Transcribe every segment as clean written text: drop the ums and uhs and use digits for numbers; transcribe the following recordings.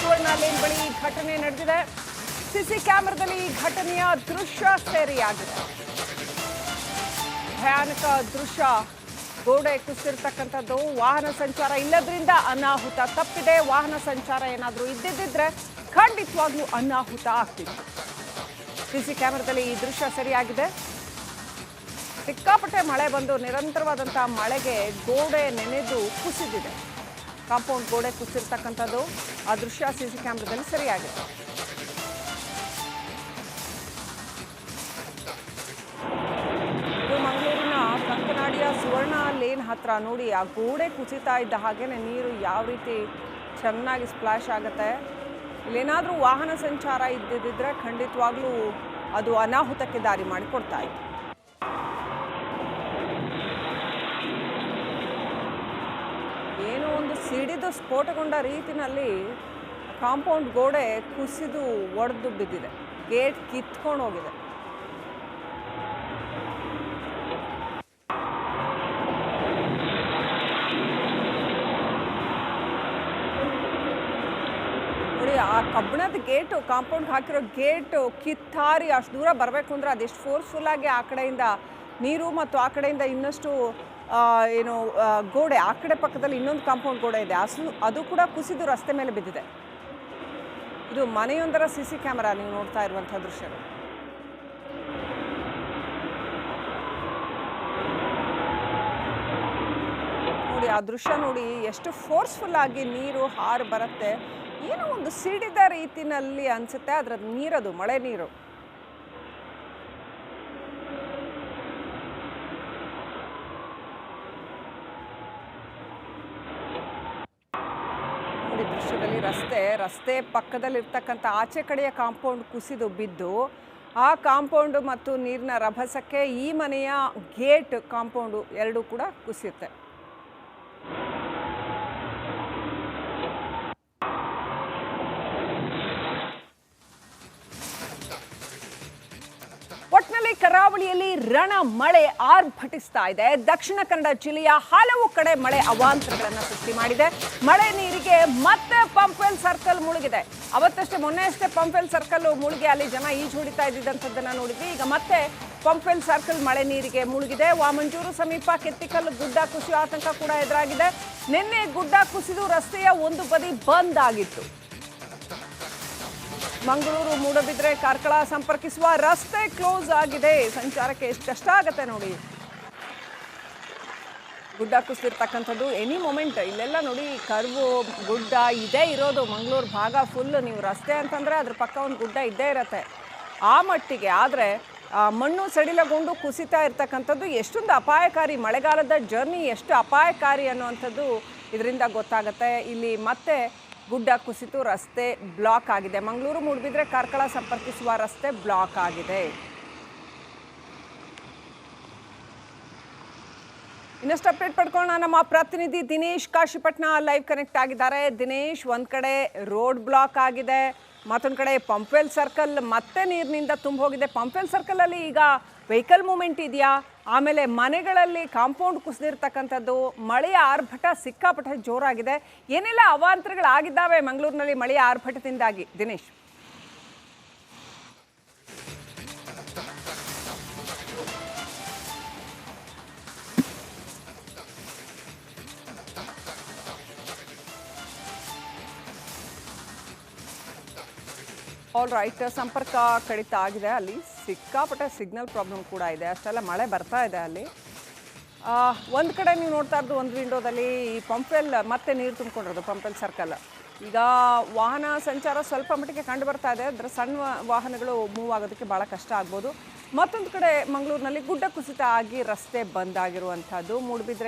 ಸುವರ್ಣ lane ಬಳಿ ಘಟನೆ ನಡೆದಿದೆ. ಸಿಸಿ ಕ್ಯಾಮೆರಾದಲ್ಲಿ ಈ ಘಟನೆಯ ದೃಶ್ಯ ಸೆರೆಯಾಗಿದೆ. ಭಯಾನಕ ದೃಶ್ಯ. ಗೋಡೆ ಕುಸಿರ್ತಕ್ಕಂಥದ್ದು. ವಾಹನ ಸಂಚಾರ ಇಲ್ಲದ್ರಿಂದ ಅನಾಹುತ ತಪ್ಪಿದೆ. ವಾಹನ ಸಂಚಾರ ಏನಾದರೂ ಇದ್ದಿದ್ದರೆ ಖಂಡಿತವಾಗ್ಲೂ ಅನಾಹುತ ಆಗ್ತಿತ್ತು. ಸಿಸಿ ಕ್ಯಾಮೆರಾದಲ್ಲಿ ಈ ದೃಶ್ಯ ಸರಿಯಾಗಿದೆ. ಸಿಕ್ಕಾಪಟ್ಟೆ ಮಳೆ ಬಂದು ನಿರಂತರವಾದಂತಹ ಮಳೆಗೆ ಗೋಡೆ ನೆನೆದು ಕುಸಿದಿದೆ. ಕಾಂಪೌಂಡ್ ಗೋಡೆ ಕುಸಿರ್ತಕ್ಕಂಥದ್ದು ಆ ದೃಶ್ಯ ಸಿಸಿ ಕ್ಯಾಮೆರಾದಲ್ಲಿ ಸರಿಯಾಗಿದೆ. ಇದು ಮಂಗಳೂರಿನ ಕಂಕನಾಡಿಯ ಸುವರ್ಣ ಲೇನ್ ಹತ್ರ ನೋಡಿ, ಆ ಗೋಡೆ ಕುಸಿತಾ ಇದ್ದ ಹಾಗೇನೆ ನೀರು ಯಾವ ರೀತಿ ಚೆನ್ನಾಗಿ ಸ್ಪ್ಲಾಶ್ ಆಗುತ್ತೆ. ಇಲ್ಲೇನಾದರೂ ವಾಹನ ಸಂಚಾರ ಇದ್ದಿದ್ದರೆ ಖಂಡಿತವಾಗ್ಲೂ ಅದು ಅನಾಹುತಕ್ಕೆ ದಾರಿ ಮಾಡಿಕೊಡ್ತಾ ಇತ್ತು. ಏನೋ ಒಂದು ಸಿಡಿದು ಸ್ಫೋಟಗೊಂಡ ರೀತಿಯಲ್ಲಿ ಕಾಂಪೌಂಡ್ ಗೋಡೆ ಕುಸಿದು ಒಡೆದು ಬಿದ್ದಿದೆ. ಗೇಟ್ ಕಿತ್ಕೊಂಡು ಹೋಗಿದೆ. ನೋಡಿ, ಆ ಕಬ್ಬಿಣದ ಗೇಟು, ಕಾಂಪೌಂಡ್ ಹಾಕಿರೋ ಗೇಟು ಕಿತ್ತಾರಿ ಅಷ್ಟು ದೂರ ಬರಬೇಕು ಅಂದರೆ ಅದೆಷ್ಟು ಫೋರ್ಸ್ಫುಲ್ಲಾಗಿ ಆ ಕಡೆಯಿಂದ ನೀರು ಮತ್ತು ಆ ಕಡೆಯಿಂದ ಇನ್ನಷ್ಟು ಏನು ಗೋಡೆ, ಆ ಕಡೆ ಪಕ್ಕದಲ್ಲಿ ಇನ್ನೊಂದು ಕಾಂಪೌಂಡ್ ಗೋಡೆ ಇದೆ, ಅದು ಕೂಡ ಕುಸಿದು ರಸ್ತೆ ಮೇಲೆ ಬಿದ್ದಿದೆ. ಇದು ಮನೆಯೊಂದರ ಸಿಸಿ ಕ್ಯಾಮೆರಾ ನೀವು ನೋಡ್ತಾ ಇರುವಂಥ ದೃಶ್ಯಗಳು. ನೋಡಿ, ಆ ದೃಶ್ಯ ನೋಡಿ, ಎಷ್ಟು ಫೋರ್ಸ್ಫುಲ್ ಆಗಿ ನೀರು ಹಾರು ಬರುತ್ತೆ. ಏನೋ ಒಂದು ಸಿಡಿದ ರೀತಿನಲ್ಲಿ ಅನಿಸುತ್ತೆ. ಅದರ ನೀರದು ಮಳೆ ನೀರು. ನೋಡಿ, ದೃಶ್ಯದಲ್ಲಿ ರಸ್ತೆ ಪಕ್ಕದಲ್ಲಿರ್ತಕ್ಕಂಥ ಆಚೆ ಕಡೆಯ ಕಾಂಪೌಂಡ್ ಕುಸಿದು ಬಿದ್ದು ಆ ಕಾಂಪೌಂಡು ಮತ್ತು ನೀರಿನ ರಭಸಕ್ಕೆ ಈ ಮನೆಯ ಗೇಟ್ ಕಾಂಪೌಂಡು ಎರಡೂ ಕೂಡ ಕುಸಿಯುತ್ತೆ. ಒಟ್ನಲ್ಲಿ ಕರಾವಳಿಯಲ್ಲಿ ರಣ ಮಳೆ ಆರ್ಭಟಿಸ್ತಾ ಇದೆ. ದಕ್ಷಿಣ ಕನ್ನಡ ಜಿಲ್ಲೆಯ ಹಲವು ಕಡೆ ಮಳೆ ಅವಾಂತರಗಳನ್ನು ಸೃಷ್ಟಿ ಮಾಡಿದೆ. ಮಳೆ ನೀರಿಗೆ ಮತ್ತೆ ಪಂಪ್ವೆಲ್ ಸರ್ಕಲ್ ಮುಳುಗಿದೆ. ಅವತ್ತಷ್ಟೇ ಮೊನ್ನೆಯಷ್ಟೇ ಪಂಪ್ವೆಲ್ ಸರ್ಕಲ್ ಮುಳುಗಿ ಅಲ್ಲಿ ಜನ ಈಜು ಹೊಡಿತಾ ಇದ್ದಿದ್ದಂಥದ್ದನ್ನು ನೋಡಿದ್ವಿ. ಈಗ ಮತ್ತೆ ಪಂಪ್ವೆಲ್ ಸರ್ಕಲ್ ಮಳೆ ನೀರಿಗೆ ಮುಳುಗಿದೆ. ವಾಮಂಜೂರು ಸಮೀಪ ಕೆತ್ತಿಕಲ್ಲು ಗುಡ್ಡ ಕುಸಿಯುವ ಆತಂಕ ಕೂಡ ಎದುರಾಗಿದೆ. ನಿನ್ನೆ ಗುಡ್ಡ ಕುಸಿದು ರಸ್ತೆಯ ಒಂದು ಬದಿ ಬಂದ್ ಆಗಿತ್ತು. ಮಂಗಳೂರು ಮೂಡಬಿದ್ರೆ ಕಾರ್ಕಳ ಸಂಪರ್ಕಿಸುವ ರಸ್ತೆ ಕ್ಲೋಸ್ ಆಗಿದೆ. ಸಂಚಾರಕ್ಕೆ ಎಷ್ಟು ಕಷ್ಟ ಆಗುತ್ತೆ ನೋಡಿ. ಗುಡ್ಡ ಕುಸಿದಿರ್ತಕ್ಕಂಥದ್ದು ಎನಿ ಮೊಮೆಂಟ್. ಇಲ್ಲೆಲ್ಲ ನೋಡಿ, ಕರ್ವು ಗುಡ್ಡ ಇದೇ ಇರೋದು. ಮಂಗಳೂರು ಭಾಗ ಫುಲ್ ನೀವು ರಸ್ತೆ ಅಂತಂದರೆ ಅದ್ರ ಪಕ್ಕ ಒಂದು ಗುಡ್ಡ ಇದ್ದೇ ಇರತ್ತೆ ಆ ಮಟ್ಟಿಗೆ. ಆದರೆ ಮಣ್ಣು ಸಡಿಲಗೊಂಡು ಕುಸಿತಾ ಇರ್ತಕ್ಕಂಥದ್ದು ಎಷ್ಟೊಂದು ಅಪಾಯಕಾರಿ. ಮಳೆಗಾಲದ ಜರ್ನಿ ಎಷ್ಟು ಅಪಾಯಕಾರಿ ಅನ್ನುವಂಥದ್ದು ಇದರಿಂದ ಗೊತ್ತಾಗುತ್ತೆ. ಇಲ್ಲಿ ಮತ್ತೆ ಗುಡ್ಡ ಕುಸಿತು ರಸ್ತೆ ಬ್ಲಾಕ್ ಆಗಿದೆ. ಮಂಗಳೂರು ಮೂಡಬಿದ್ರೆ ಕಾರ್ಕಳ ಸಂಪರ್ಕಿಸುವ ರಸ್ತೆ ಬ್ಲಾಕ್ ಆಗಿದೆ. ಇನ್ನಷ್ಟು ಅಪ್ಡೇಟ್ ಪಡ್ಕೊಳ್ಳೋಣ. ನಮ್ಮ ಪ್ರತಿನಿಧಿ ದಿನೇಶ್ ಕಾಶಿಪಟ್ನ ಲೈವ್ ಕನೆಕ್ಟ್ ಆಗಿದ್ದಾರೆ. ದಿನೇಶ್, ಒಂದು ಕಡೆ ರೋಡ್ ಬ್ಲಾಕ್ ಆಗಿದೆ, ಮತ್ತೊಂದು ಕಡೆ ಪಂಪ್ವೆಲ್ ಸರ್ಕಲ್ ಮತ್ತೆ ನೀರಿನಿಂದ ತುಂಬ ಹೋಗಿದೆ. ಪಂಪ್ವೆಲ್ ಸರ್ಕಲಲ್ಲಿ ಈಗ ವೆಹಿಕಲ್ ಮೂವ್ಮೆಂಟ್ ಇದೆಯಾ? ಆಮೇಲೆ ಮನೆಗಳಲ್ಲಿ ಕಾಂಪೌಂಡ್ ಕುಸಿದಿರ್ತಕ್ಕಂಥದ್ದು, ಮಳೆಯ ಆರ್ಭಟ ಸಿಕ್ಕಾಪಟ್ಟೆ ಜೋರಾಗಿದೆ. ಏನೆಲ್ಲ ಅವಾಂತರಗಳಾಗಿದ್ದಾವೆ ಮಂಗಳೂರಿನಲ್ಲಿ ಮಳೆಯ ಆರ್ಭಟದಿಂದಾಗಿ ದಿನೇಶ್? ಆಲ್ ರೈಟ್, ಸಂಪರ್ಕ ಕಡಿತ ಆಗಿದೆ. ಅಲ್ಲಿ ಸಿಕ್ಕಾಪಟ್ಟೆ ಸಿಗ್ನಲ್ ಪ್ರಾಬ್ಲಮ್ ಕೂಡ ಇದೆ. ಅಷ್ಟೆಲ್ಲ ಮಳೆ ಬರ್ತಾ ಇದೆ ಅಲ್ಲಿ. ಒಂದು ಕಡೆ ನೀವು ನೋಡ್ತಾ ಇರೋದು, ಒಂದು ವಿಂಡೋದಲ್ಲಿ ಈ ಪಂಪ್ವೆಲ್ ಮತ್ತೆ ನೀರು ತುಂಬಿಕೊಂಡಿರೋದು ಪಂಪ್ವೆಲ್ ಸರ್ಕಲ್. ಈಗ ವಾಹನ ಸಂಚಾರ ಸ್ವಲ್ಪ ಮಟ್ಟಿಗೆ ಕಂಡು ಬರ್ತಾ ಇದೆ. ಅದರ ಸಣ್ಣ ವಾಹನಗಳು ಮೂವ್ ಆಗೋದಕ್ಕೆ ಭಾಳ ಕಷ್ಟ ಆಗ್ಬೋದು. ಮತ್ತೊಂದು ಕಡೆ ಮಂಗಳೂರಿನಲ್ಲಿ ಗುಡ್ಡ ಕುಸಿತ ಆಗಿ ರಸ್ತೆ ಬಂದ್ ಆಗಿರುವಂಥದ್ದು.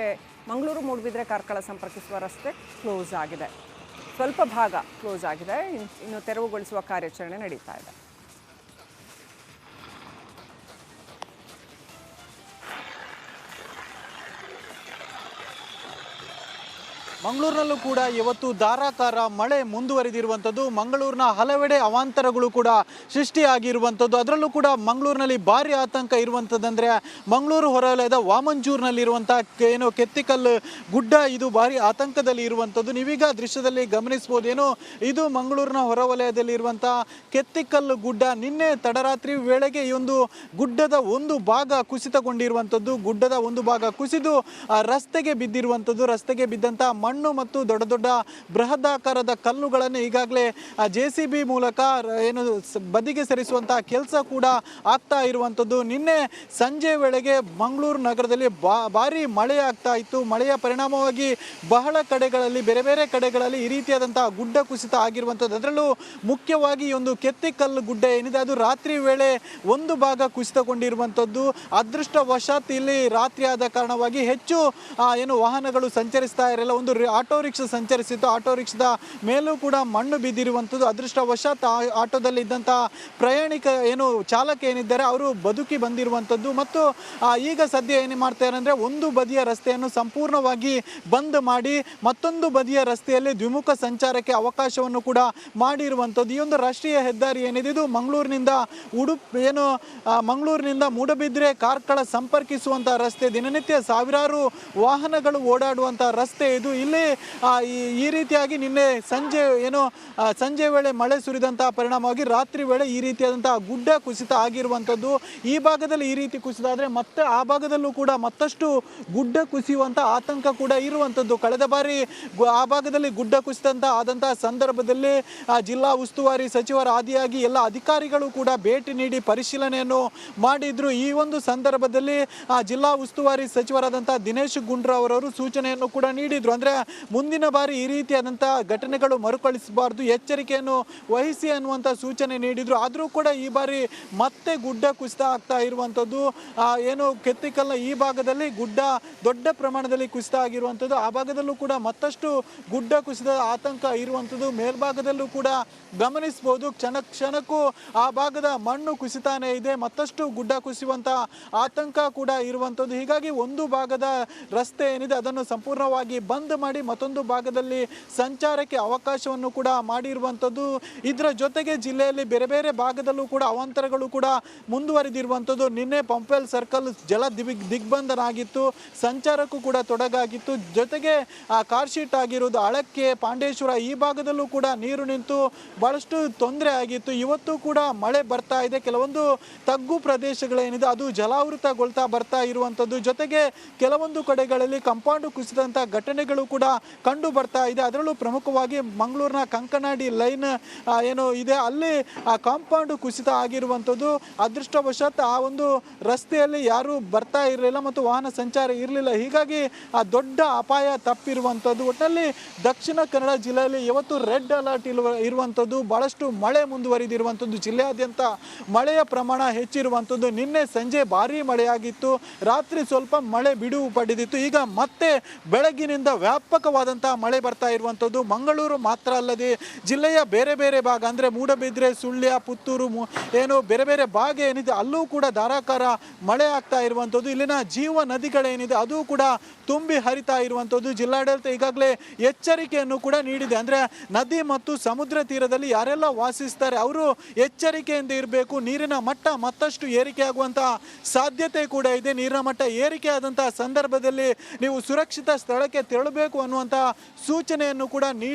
ಮಂಗಳೂರು ಮೂಡಬಿದ್ರೆ ಕಾರ್ಕಳ ಸಂಪರ್ಕಿಸುವ ರಸ್ತೆ ಕ್ಲೋಸ್ ಆಗಿದೆ. ಸ್ವಲ್ಪ ಭಾಗ ಕ್ಲೋಸ್ ಆಗಿದೆ. ಇನ್ನು ತೆರವುಗೊಳಿಸುವ ಕಾರ್ಯಾಚರಣೆ ನಡೀತಾ ಇದೆ. ಮಂಗಳೂರಿನಲ್ಲೂ ಕೂಡ ಇವತ್ತು ಧಾರಾಕಾರ ಮಳೆ ಮುಂದುವರಿದಿರುವಂಥದ್ದು. ಮಂಗಳೂರಿನ ಹಲವೆಡೆ ಅವಾಂತರಗಳು ಕೂಡ ಸೃಷ್ಟಿಯಾಗಿರುವಂಥದ್ದು. ಅದರಲ್ಲೂ ಕೂಡ ಮಂಗಳೂರಿನಲ್ಲಿ ಭಾರಿ ಆತಂಕ ಇರುವಂಥದ್ದಂದರೆ ಮಂಗಳೂರು ಹೊರವಲಯದ ವಾಮಂಜೂರಿನಲ್ಲಿರುವಂಥ ಕೆತ್ತಿಕಲ್ಲು ಗುಡ್ಡ, ಇದು ಭಾರಿ ಆತಂಕದಲ್ಲಿ ಇರುವಂಥದ್ದು. ನೀವೀಗ ದೃಶ್ಯದಲ್ಲಿ ಗಮನಿಸ್ಬೋದೇನು, ಇದು ಮಂಗಳೂರಿನ ಹೊರವಲಯದಲ್ಲಿ ಇರುವಂಥ ಕೆತ್ತಿಕಲ್ಲು ಗುಡ್ಡ. ನಿನ್ನೆ ತಡರಾತ್ರಿ ವೇಳೆಗೆ ಈ ಒಂದು ಗುಡ್ಡದ ಒಂದು ಭಾಗ ಕುಸಿತಗೊಂಡಿರುವಂಥದ್ದು. ಗುಡ್ಡದ ಒಂದು ಭಾಗ ಕುಸಿದು ರಸ್ತೆಗೆ ಬಿದ್ದಿರುವಂಥದ್ದು. ರಸ್ತೆಗೆ ಬಿದ್ದಂಥ ಮಣ್ಣು ಮತ್ತು ದೊಡ್ಡ ದೊಡ್ಡ ಬೃಹದಾಕಾರದ ಕಲ್ಲುಗಳನ್ನು ಈಗಾಗಲೇ JCB ಮೂಲಕ ಬದಿಗೆ ಸರಿಸುವಂತಹ ಕೆಲಸ ಕೂಡ ಆಗ್ತಾ ಇರುವಂಥದ್ದು. ನಿನ್ನೆ ಸಂಜೆ ವೇಳೆಗೆ ಮಂಗಳೂರು ನಗರದಲ್ಲಿ ಭಾರಿ ಮಳೆ ಆಗ್ತಾ ಇತ್ತು. ಮಳೆಯ ಪರಿಣಾಮವಾಗಿ ಬಹಳ ಕಡೆಗಳಲ್ಲಿ, ಬೇರೆ ಬೇರೆ ಕಡೆಗಳಲ್ಲಿ ಈ ರೀತಿಯಾದಂತಹ ಗುಡ್ಡ ಕುಸಿತ ಆಗಿರುವಂಥದ್ದು. ಅದರಲ್ಲೂ ಮುಖ್ಯವಾಗಿ ಈ ಒಂದು ಕೆತ್ತಿಕಲ್ಲು ಗುಡ್ಡ ಏನಿದೆ, ಅದು ರಾತ್ರಿ ವೇಳೆ ಒಂದು ಭಾಗ ಕುಸಿತಗೊಂಡಿರುವಂಥದ್ದು. ಅದೃಷ್ಟವಶಾತ್ ಇಲ್ಲಿ ರಾತ್ರಿ ಆದ ಕಾರಣವಾಗಿ ಹೆಚ್ಚು ವಾಹನಗಳು ಸಂಚರಿಸ್ತಾ ಇರಲಿಲ್ಲ. ಒಂದು ಆಟೋ ರಿಕ್ಷಾ ಸಂಚರಿಸಿತ್ತು. ಆಟೋ ರಿಕ್ಷಾದ ಮೇಲೂ ಕೂಡ ಮಣ್ಣು ಬಿದ್ದಿರುವಂಥದ್ದು. ಅದೃಷ್ಟವಶಾತ್ ಆಟೋದಲ್ಲಿ ಇದ್ದಂಥ ಪ್ರಯಾಣಿಕ ಚಾಲಕ ಏನಿದ್ದಾರೆ ಅವರು ಬದುಕಿ ಬಂದಿರುವಂಥದ್ದು. ಮತ್ತು ಈಗ ಸದ್ಯ ಏನು ಮಾಡ್ತಾರೆ ಅಂದರೆ, ಒಂದು ಬದಿಯ ರಸ್ತೆಯನ್ನು ಸಂಪೂರ್ಣವಾಗಿ ಬಂದ್ ಮಾಡಿ ಮತ್ತೊಂದು ಬದಿಯ ರಸ್ತೆಯಲ್ಲಿ ದ್ವಿಮುಖ ಸಂಚಾರಕ್ಕೆ ಅವಕಾಶವನ್ನು ಕೂಡ ಮಾಡಿರುವಂಥದ್ದು. ಈ ಒಂದು ರಾಷ್ಟ್ರೀಯ ಹೆದ್ದಾರಿ ಏನಿದೆ, ಇದು ಮಂಗಳೂರಿನಿಂದ ಮಂಗಳೂರಿನಿಂದ ಮೂಡಬಿದ್ರೆ ಕಾರ್ಕಳ ಸಂಪರ್ಕಿಸುವಂಥ ರಸ್ತೆ. ದಿನನಿತ್ಯ ಸಾವಿರಾರು ವಾಹನಗಳು ಓಡಾಡುವಂಥ ರಸ್ತೆ ಇದು. ಇಲ್ಲಿ ಈ ರೀತಿಯಾಗಿ ನಿನ್ನೆ ಸಂಜೆ ವೇಳೆ ಮಳೆ ಸುರಿದಂತಹ ಪರಿಣಾಮವಾಗಿ ರಾತ್ರಿ ವೇಳೆ ಈ ರೀತಿಯಾದಂತಹ ಗುಡ್ಡ ಕುಸಿತ ಆಗಿರುವಂಥದ್ದು. ಈ ಭಾಗದಲ್ಲಿ ಈ ರೀತಿ ಕುಸಿತ ಆದರೆ ಮತ್ತೆ ಆ ಭಾಗದಲ್ಲೂ ಕೂಡ ಮತ್ತಷ್ಟು ಗುಡ್ಡ ಕುಸಿಯುವಂಥ ಆತಂಕ ಕೂಡ ಇರುವಂಥದ್ದು. ಕಳೆದ ಬಾರಿ ಆ ಭಾಗದಲ್ಲಿ ಗುಡ್ಡ ಕುಸಿತ ಆದಂತಹ ಸಂದರ್ಭದಲ್ಲಿ ಜಿಲ್ಲಾ ಉಸ್ತುವಾರಿ ಸಚಿವರ ಆದಿಯಾಗಿ ಎಲ್ಲ ಅಧಿಕಾರಿಗಳು ಕೂಡ ಭೇಟಿ ನೀಡಿ ಪರಿಶೀಲನೆಯನ್ನು ಮಾಡಿದ್ರು. ಈ ಒಂದು ಸಂದರ್ಭದಲ್ಲಿ ಜಿಲ್ಲಾ ಉಸ್ತುವಾರಿ ಸಚಿವರಾದಂತಹ ದಿನೇಶ್ ಗುಂಡೂರಾವ್ ಅವರು ಸೂಚನೆಯನ್ನು ಕೂಡ ನೀಡಿದ್ರು. ಅಂದರೆ ಮುಂದಿನ ಬಾರಿ ಈ ರೀತಿಯಾದಂತಹ ಘಟನೆಗಳು ಮರುಕಳಿಸಬಾರ್ದು, ಎಚ್ಚರಿಕೆಯನ್ನು ವಹಿಸಿ ಅನ್ನುವಂಥ ಸೂಚನೆ ನೀಡಿದ್ರು. ಆದರೂ ಕೂಡ ಈ ಬಾರಿ ಮತ್ತೆ ಗುಡ್ಡ ಕುಸಿತ ಆಗ್ತಾ ಇರುವಂಥದ್ದು. ಕೆತ್ತಿಕಲ್ನ ಈ ಭಾಗದಲ್ಲಿ ಗುಡ್ಡ ದೊಡ್ಡ ಪ್ರಮಾಣದಲ್ಲಿ ಕುಸಿತ ಆಗಿರುವಂಥದ್ದು. ಆ ಭಾಗದಲ್ಲೂ ಕೂಡ ಮತ್ತಷ್ಟು ಗುಡ್ಡ ಕುಸಿದ ಆತಂಕ ಇರುವಂಥದ್ದು. ಮೇಲ್ಭಾಗದಲ್ಲೂ ಕೂಡ ಗಮನಿಸಬಹುದು, ಕ್ಷಣಕ್ಕೂ ಆ ಭಾಗದ ಮಣ್ಣು ಕುಸಿತಾನೇ ಇದೆ. ಮತ್ತಷ್ಟು ಗುಡ್ಡ ಕುಸಿಯುವಂಥ ಆತಂಕ ಕೂಡ ಇರುವಂಥದ್ದು. ಹೀಗಾಗಿ ಒಂದು ಭಾಗದ ರಸ್ತೆ ಏನಿದೆ ಅದನ್ನು ಸಂಪೂರ್ಣವಾಗಿ ಬಂದ್ ಮಾಡಿ ಮತ್ತೊಂದು ಭಾಗದಲ್ಲಿ ಸಂಚಾರಕ್ಕೆ ಅವಕಾಶವನ್ನು ಕೂಡ ಮಾಡಿರುವಂಥದ್ದು. ಇದರ ಜೊತೆಗೆ ಜಿಲ್ಲೆಯಲ್ಲಿ ಬೇರೆ ಬೇರೆ ಭಾಗದಲ್ಲೂ ಕೂಡ ಅವಾಂತರಗಳು ಕೂಡ ಮುಂದುವರಿದಿರುವಂಥದ್ದು. ನಿನ್ನೆ ಪಂಪವೆಲ್ ಸರ್ಕಲ್ ಜಲ ದಿಗ್ಬಂಧನ ಆಗಿತ್ತು, ಸಂಚಾರಕ್ಕೂ ಕೂಡ ತೊಡಗಾಗಿತ್ತು. ಜೊತೆಗೆ ಕಾರ್ ಶೀಟ್ ಆಗಿರೋದು ಅಳಕ್ಕೆ, ಪಾಂಡೇಶ್ವರ ಈ ಭಾಗದಲ್ಲೂ ಕೂಡ ನೀರು ನಿಂತು ಬಹಳಷ್ಟು ತೊಂದರೆ ಆಗಿತ್ತು. ಇವತ್ತು ಕೂಡ ಮಳೆ ಬರ್ತಾ ಇದೆ. ಕೆಲವೊಂದು ತಗ್ಗು ಪ್ರದೇಶಗಳೇನಿದೆ ಅದು ಜಲಾವೃತಗೊಳ್ತಾ ಬರ್ತಾ ಇರುವಂಥದ್ದು. ಜೊತೆಗೆ ಕೆಲವೊಂದು ಕಡೆಗಳಲ್ಲಿ ಕಾಂಪೌಂಡ್ ಕುಸಿದಂಥ ಘಟನೆಗಳು ಕೂಡ ಕಂಡು ಬರ್ತಾ ಇದೆ. ಅದರಲ್ಲೂ ಪ್ರಮುಖವಾಗಿ ಮಂಗಳೂರಿನ ಕಂಕನಾಡಿ ಲೈನ್ ಇದೆ, ಅಲ್ಲಿ ಕಾಂಪೌಂಡ್ ಕುಸಿತ ಆಗಿರುವಂಥದ್ದು. ಅದೃಷ್ಟವಶಾತ್ ಆ ಒಂದು ರಸ್ತೆಯಲ್ಲಿ ಯಾರು ಬರ್ತಾ ಇರಲಿಲ್ಲ ಮತ್ತು ವಾಹನ ಸಂಚಾರ ಇರಲಿಲ್ಲ. ಹೀಗಾಗಿ ದೊಡ್ಡ ಅಪಾಯ ತಪ್ಪಿರುವಂಥದ್ದು. ಒಟ್ಟಿನಲ್ಲಿ ದಕ್ಷಿಣ ಕನ್ನಡ ಜಿಲ್ಲೆಯಲ್ಲಿ ಇವತ್ತು ರೆಡ್ ಅಲರ್ಟ್ ಇರುವಂಥದ್ದು. ಬಹಳಷ್ಟು ಮಳೆ ಮುಂದುವರಿದಿರುವಂಥದ್ದು. ಜಿಲ್ಲೆಯಾದ್ಯಂತ ಮಳೆಯ ಪ್ರಮಾಣ ಹೆಚ್ಚಿರುವಂಥದ್ದು. ನಿನ್ನೆ ಸಂಜೆ ಭಾರೀ ಮಳೆಯಾಗಿತ್ತು, ರಾತ್ರಿ ಸ್ವಲ್ಪ ಮಳೆ ಬಿಡುವು ಪಡೆದಿತ್ತು. ಈಗ ಮತ್ತೆ ಬೆಳಗಿನಿಂದ ವ್ಯಾಪಕವಾದಂತಹ ಮಳೆ ಬರ್ತಾ ಇರುವಂಥದ್ದು. ಮಂಗಳೂರು ಮಾತ್ರ ಅಲ್ಲದೆ ಜಿಲ್ಲೆಯ ಬೇರೆ ಬೇರೆ ಭಾಗ ಅಂದರೆ ಮೂಡಬಿದ್ರೆ, ಸುಳ್ಯ, ಪುತ್ತೂರು ಬೇರೆ ಬೇರೆ ಭಾಗ ಏನಿದೆ ಅಲ್ಲೂ ಕೂಡ ಧಾರಾಕಾರ ಮಳೆ ಆಗ್ತಾ ಇರುವಂಥದ್ದು. ಇಲ್ಲಿನ ಜೀವ ನದಿಗಳೇನಿದೆ ಅದು ಕೂಡ ತುಂಬಿ ಹರಿತಾ ಇರುವಂಥದ್ದು. ಜಿಲ್ಲಾಡಳಿತ ಈಗಾಗಲೇ ಎಚ್ಚರಿಕೆಯನ್ನು ಕೂಡ ನೀಡಿದೆ. ಅಂದರೆ ನದಿ ಮತ್ತು ಸಮುದ್ರ ತೀರದಲ್ಲಿ ಯಾರೆಲ್ಲ ವಾಸಿಸ್ತಾರೆ ಅವರು ಎಚ್ಚರಿಕೆಯಿಂದ ಇರಬೇಕು. ನೀರಿನ ಮಟ್ಟ ಮತ್ತಷ್ಟು ಏರಿಕೆ ಆಗುವಂತಹ ಸಾಧ್ಯತೆ ಕೂಡ ಇದೆ. ನೀರಿನ ಮಟ್ಟ ಏರಿಕೆ ಆದಂತಹ ಸಂದರ್ಭದಲ್ಲಿ ನೀವು ಸುರಕ್ಷಿತ ಸ್ಥಳಕ್ಕೆ ತೆರಳಬೇಕು ಅನ್ನುವಂತಹ ಸೂಚನೆಯನ್ನು ಕೂಡ ನೀಡಿ